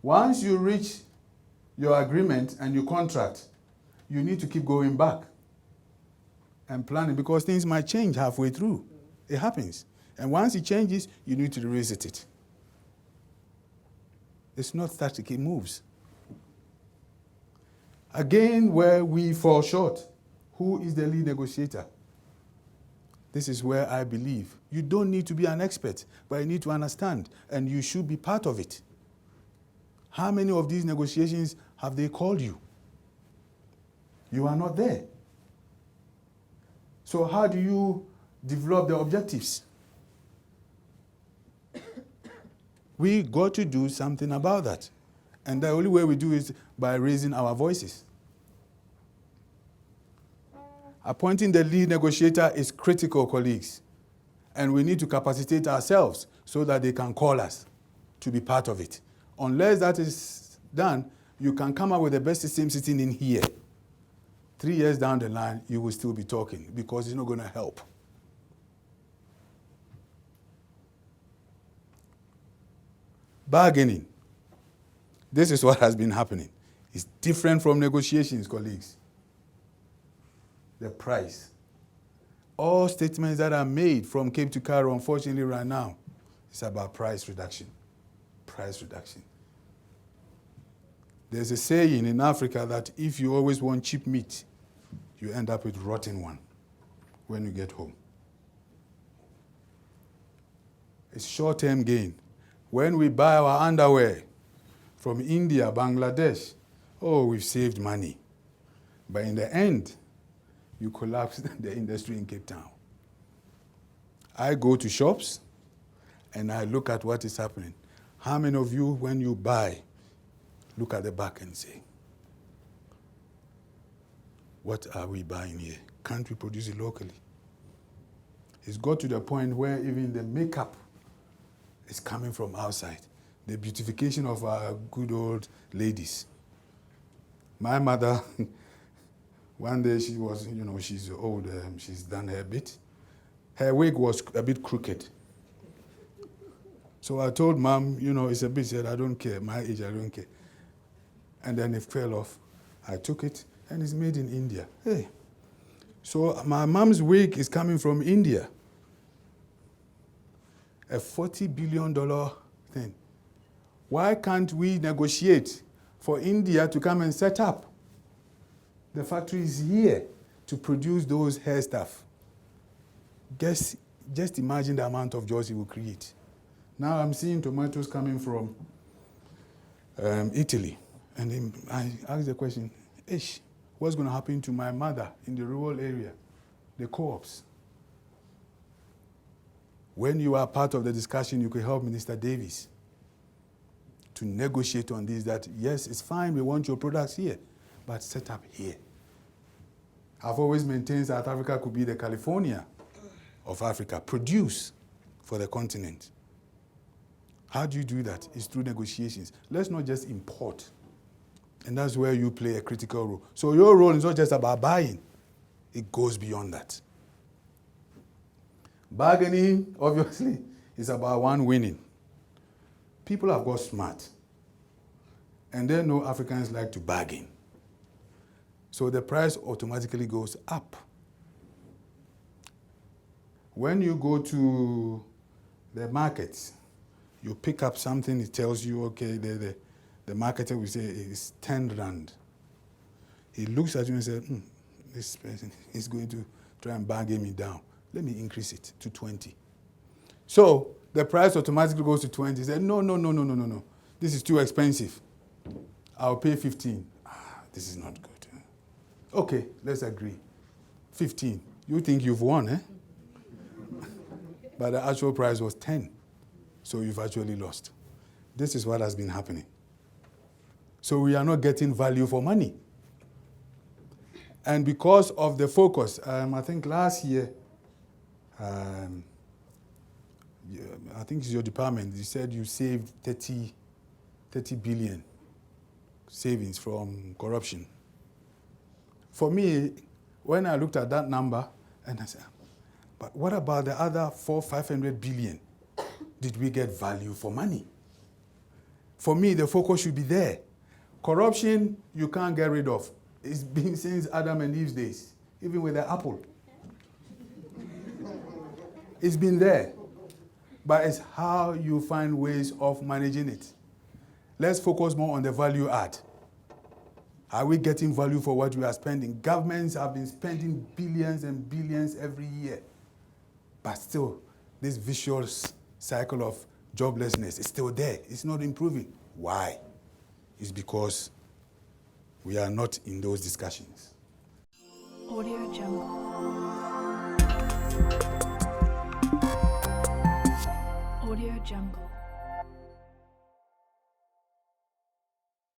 Once you reach your agreement and you contract, you need to keep going back and planning because things might change halfway through. It happens. And once it changes, you need to revisit it. It's not static, it moves. Again, where we fall short, who is the lead negotiator? This is where I believe you don't need to be an expert, but you need to understand, and you should be part of it. How many of these negotiations have they called you? You are not there. So how do you develop the objectives? We got to do something about that. And the only way we do is by raising our voices. Appointing the lead negotiator is critical, colleagues. And we need to capacitate ourselves so that they can call us to be part of it. Unless that is done, you can come up with the best system sitting in here. 3 years down the line, you will still be talking because it's not going to help. Bargaining. This is what has been happening. It's different from negotiations, colleagues. The price. All statements that are made from Cape to Cairo, unfortunately, right now, it's about price reduction. Price reduction. There's a saying in Africa that if you always want cheap meat, you end up with rotten one when you get home. It's short-term gain. When we buy our underwear from India, Bangladesh, oh, we've saved money. But in the end, you collapse the industry in Cape Town. I go to shops and I look at what is happening. How many of you, when you buy, look at the back and say, what are we buying here? Can't we produce it locally? It's got to the point where even the makeup is coming from outside. The beautification of our good old ladies. My mother, one day she was, she's old, she's done her bit. Her wig was a bit crooked. So I told Mom, it's a bit, said, I don't care, my age, I don't care. And then it fell off. I took it, and it's made in India. Hey. So my mom's wig is coming from India. A $40 billion thing. Why can't we negotiate for India to come and set up? The factory is here to produce those hair stuff. Just imagine the amount of jobs it will create. Now I'm seeing tomatoes coming from Italy. And then I asked the question, what's going to happen to my mother in the rural area, the co-ops? When you are part of the discussion, you could help Minister Davis to negotiate on this, that yes, it's fine, we want your products here, but set up here. I've always maintained South Africa could be the California of Africa, produce for the continent. How do you do that? It's through negotiations. Let's not just import. And that's where you play a critical role. So your role is not just about buying. It goes beyond that. Bargaining, obviously, is about one winning. People have got smart. And they know Africans like to bargain. So the price automatically goes up. When you go to the markets, you pick up something, it tells you, okay, the marketer will say it's 10 rand. He looks at you and says, this person is going to try and bargain me down. Let me increase it to 20. So the price automatically goes to 20. He said, no. This is too expensive. I'll pay 15. This is not good. Okay, let's agree. 15. You think you've won, eh? But the actual price was 10. So you've actually lost. This is what has been happening. So we are not getting value for money. And because of the focus, I think last year, I think it's your department, you said you saved 30 billion savings from corruption. For me, when I looked at that number, and I said, but what about the other 500 billion? Did we get value for money? For me, the focus should be there. Corruption, you can't get rid of. It's been since Adam and Eve's days, even with the apple. It's been there. But it's how you find ways of managing it. Let's focus more on the value add. Are we getting value for what we are spending? Governments have been spending billions and billions every year. But still, this vicious cycle of joblessness is still there. It's not improving. Why? It's because we are not in those discussions. Audio Jungle.